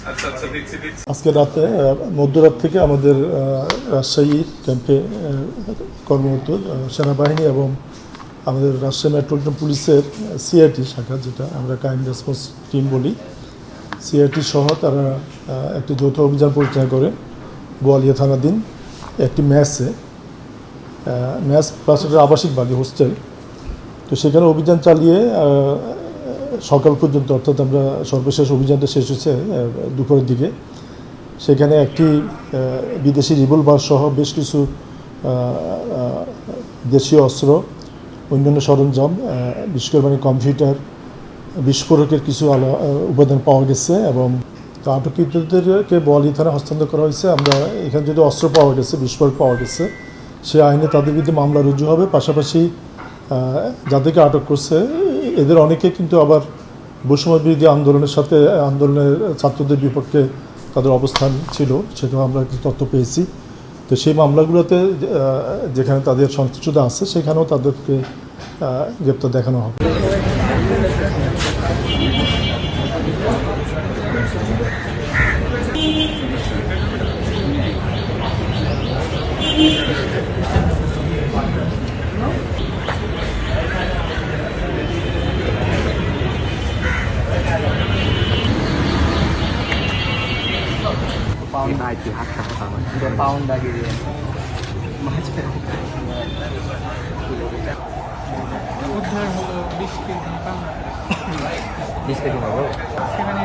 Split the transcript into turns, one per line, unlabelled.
আজকে রাতে মধ্যরাত থেকে আমাদের রাজশাহী ক্যাম্পে কর্মরত সেনাবাহিনী এবং আমাদের রাজশাহী মেট্রোপলিটন পুলিশের সিআরটি শাখা, যেটা আমরা ক্রাইম রেসপন্স টিম বলি, সিআরটি সহ তারা একটি যৌথ অভিযান পরিচালনা করে বোয়ালিয়া থানাধীন একটি ম্যাচ প্লাস একটা আবাসিক বাড়ি হোস্টেল। তো সেখানে অভিযান চালিয়ে সকাল পর্যন্ত, অর্থাৎ আমরা সর্বশেষ অভিযানটা শেষ হচ্ছে দুপুরের দিকে, সেখানে একটি বিদেশি রিভলভার সহ বেশ কিছু দেশীয় অস্ত্র, অন্যান্য সরঞ্জাম, বিশেষ করে কম্পিউটার, বিস্ফোরকের কিছু উপাদান পাওয়া গেছে এবং আটককৃতদেরকে বোয়ালিয়া থানায় হস্তান্তর করা হয়েছে। আমরা এখানে যদি অস্ত্র পাওয়া গেছে, বিস্ফোরক পাওয়া গেছে, সে আইনে তাদের বিরুদ্ধে মামলা রুজু হবে। পাশাপাশি যাদেরকে আটক করছে এদের অনেকে কিন্তু আবার বৈষম্য বিরোধী আন্দোলনের ছাত্রদের বিপক্ষে তাদের অবস্থান ছিল, সেখানে আমরা কিছু তথ্য পেয়েছি। তো সেই মামলাগুলোতে যেখানে তাদের সংশ্লিষ্টতা আছে সেখানেও তাদেরকে গ্রেপ্তার দেখানো হবে।
পাউন্ড আগে দিয়ে উদ্ধার হলো 20 কেজি পাউন্ড। 20 কেজি হলো সেখানে